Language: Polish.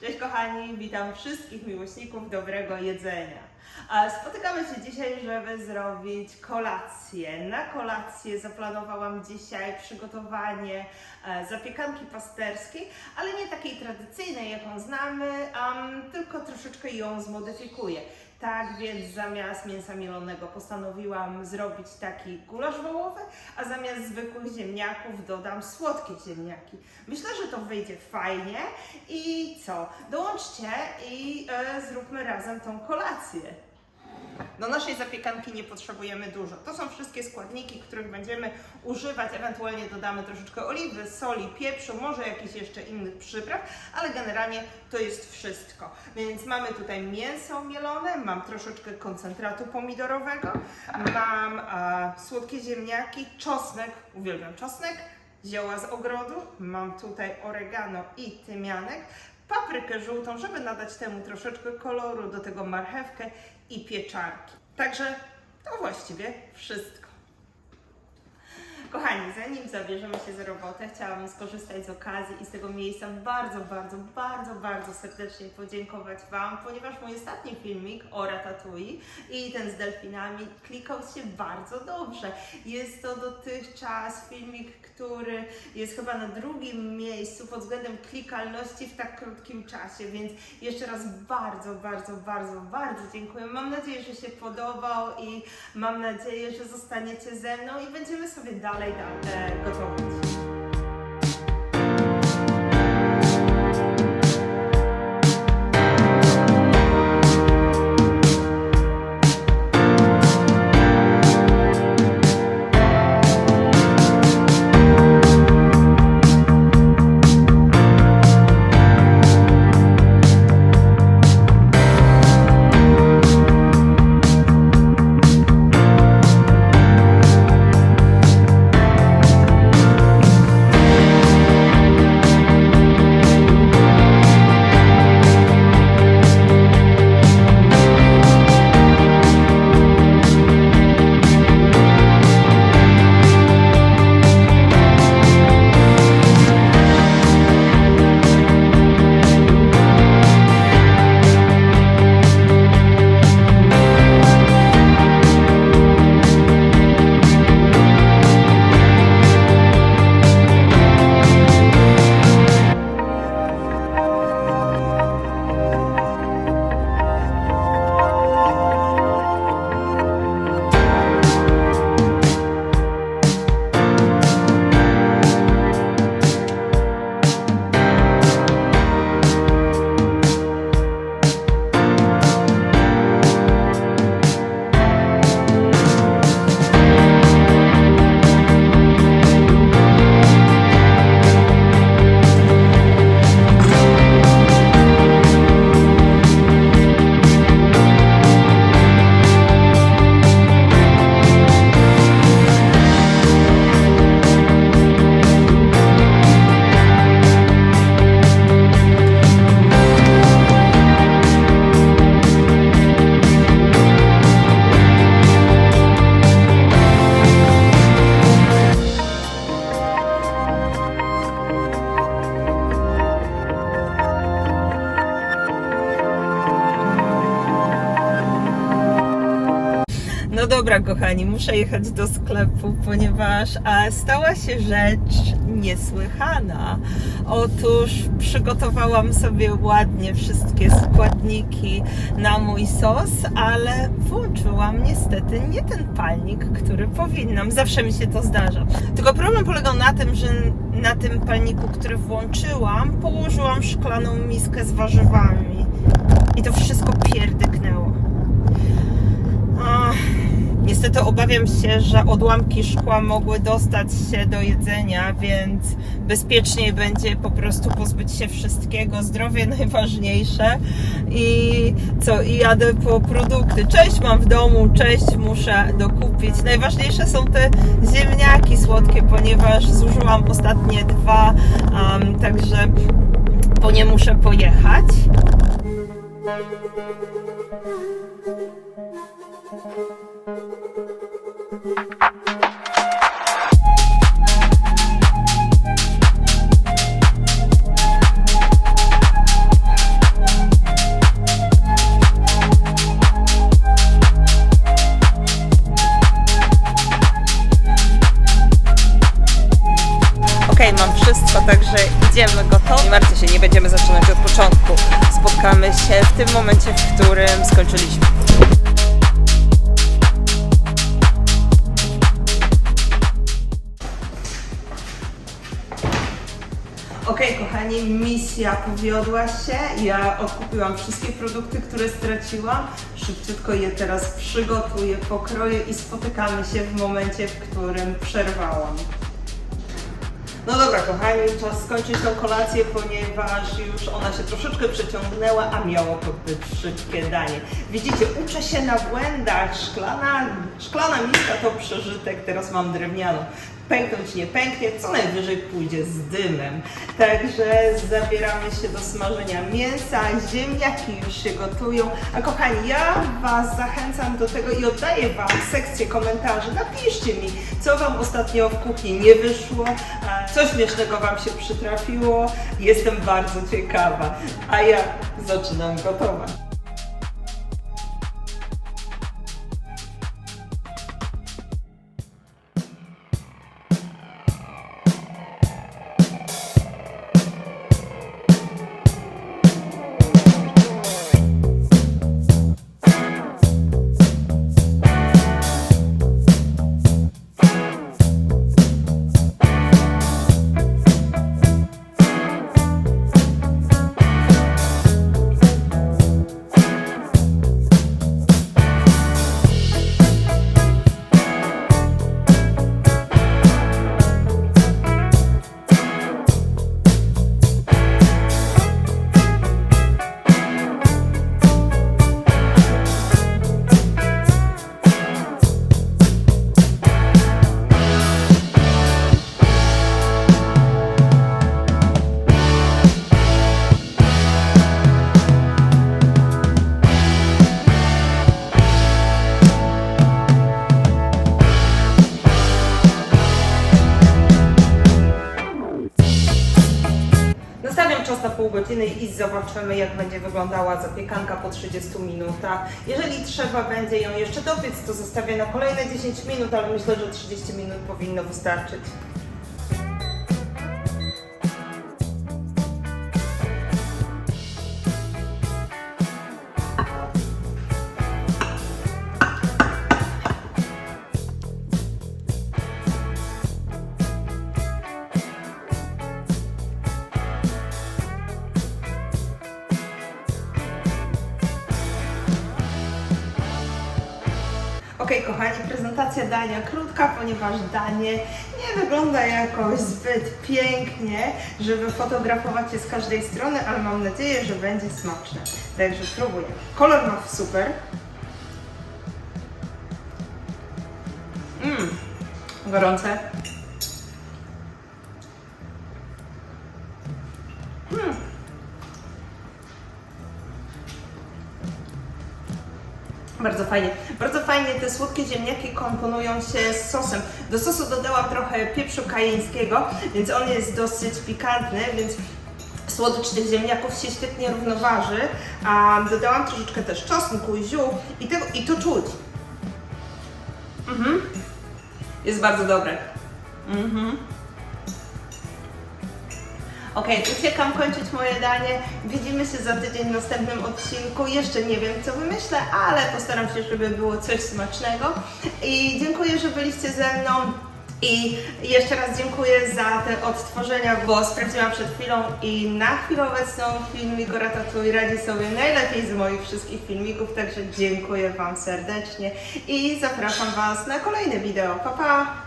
Cześć kochani, witam wszystkich miłośników dobrego jedzenia. Spotykamy się dzisiaj, żeby zrobić kolację. Na kolację zaplanowałam dzisiaj przygotowanie zapiekanki pasterskiej, ale nie takiej tradycyjnej, jaką znamy, tylko troszeczkę ją zmodyfikuję. Tak więc zamiast mięsa mielonego postanowiłam zrobić taki gulasz wołowy, a zamiast zwykłych ziemniaków dodam słodkie ziemniaki. Myślę, że to wyjdzie fajnie i co? Dołączcie i zróbmy razem tą kolację. Do naszej zapiekanki nie potrzebujemy dużo. To są wszystkie składniki, których będziemy używać. Ewentualnie dodamy troszeczkę oliwy, soli, pieprzu, może jakichś jeszcze innych przypraw, ale generalnie to jest wszystko. Więc mamy tutaj mięso mielone, mam troszeczkę koncentratu pomidorowego, mam słodkie ziemniaki, czosnek, uwielbiam czosnek, zioła z ogrodu, mam tutaj oregano i tymianek, paprykę żółtą, żeby nadać temu troszeczkę koloru, do tego marchewkę i pieczarki. Także to właściwie wszystko. Kochani, zanim zabierzemy się za robotę, chciałabym skorzystać z okazji i z tego miejsca bardzo serdecznie podziękować Wam, ponieważ mój ostatni filmik o Ratatouille i ten z delfinami klikał się bardzo dobrze. Jest to dotychczas filmik, który jest chyba na drugim miejscu pod względem klikalności w tak krótkim czasie, więc jeszcze raz bardzo dziękuję. Mam nadzieję, że się podobał i mam nadzieję, że zostaniecie ze mną i będziemy sobie dalej gotować. No dobra kochani, muszę jechać do sklepu, ponieważ stała się rzecz niesłychana. Otóż przygotowałam sobie ładnie wszystkie składniki na mój sos, ale włączyłam niestety nie ten palnik, który powinnam. Zawsze mi się to zdarza. Tylko problem polegał na tym, że na tym palniku, który włączyłam, położyłam szklaną miskę z warzywami i to wszystko pierdyknęło. Niestety obawiam się, że odłamki szkła mogły dostać się do jedzenia, więc bezpieczniej będzie po prostu pozbyć się wszystkiego. Zdrowie najważniejsze. I co? I jadę po produkty. Część mam w domu, część muszę dokupić. Najważniejsze są te ziemniaki słodkie, ponieważ zużyłam ostatnie dwa, także po nie muszę pojechać. będziemy zaczynać od początku. Spotkamy się w tym momencie, w którym skończyliśmy. Okej, kochani, misja powiodła się. Ja odkupiłam wszystkie produkty, które straciłam. Szybciutko je teraz przygotuję, pokroję i spotykamy się w momencie, w którym przerwałam. No dobra, kochani, czas skończyć tą kolację, ponieważ już ona się troszeczkę przeciągnęła, a miało to być szybkie danie. Widzicie, uczę się na błędach. Szklana miska to przeżytek, teraz mam drewnianą. Pęknąć nie pęknie, co najwyżej pójdzie z dymem. Także zabieramy się do smażenia mięsa, ziemniaki już się gotują. A kochani, ja Was zachęcam do tego i oddaję Wam sekcję komentarzy. Napiszcie mi, co Wam ostatnio w kuchni nie wyszło, co śmiesznego Wam się przytrafiło. Jestem bardzo ciekawa, a ja zaczynam gotować. Czas na pół godziny i zobaczymy, jak będzie wyglądała zapiekanka po 30 minutach. Jeżeli trzeba będzie ją jeszcze dopiec, to zostawię na kolejne 10 minut, ale myślę, że 30 minut powinno wystarczyć. Okej, kochani, prezentacja dania krótka, ponieważ danie nie wygląda jakoś zbyt pięknie, żeby fotografować je z każdej strony, ale mam nadzieję, że będzie smaczne. Także spróbuję. Kolor ma super. Gorące. Bardzo fajnie te słodkie ziemniaki komponują się z sosem. Do sosu dodałam trochę pieprzu kajeńskiego, więc on jest dosyć pikantny, więc słodycz tych ziemniaków się świetnie równoważy. A dodałam troszeczkę też czosnku i ziół i to czuć. Jest bardzo dobre. Okej, uciekam kończyć moje danie. Widzimy się za tydzień w następnym odcinku. Jeszcze nie wiem, co wymyślę, ale postaram się, żeby było coś smacznego. I dziękuję, że byliście ze mną. I jeszcze raz dziękuję za te odtworzenia, bo sprawdziłam przed chwilą i na chwilę obecną filmik o Ratatouille radzi sobie najlepiej z moich wszystkich filmików, także dziękuję Wam serdecznie i zapraszam Was na kolejne wideo. Pa, pa!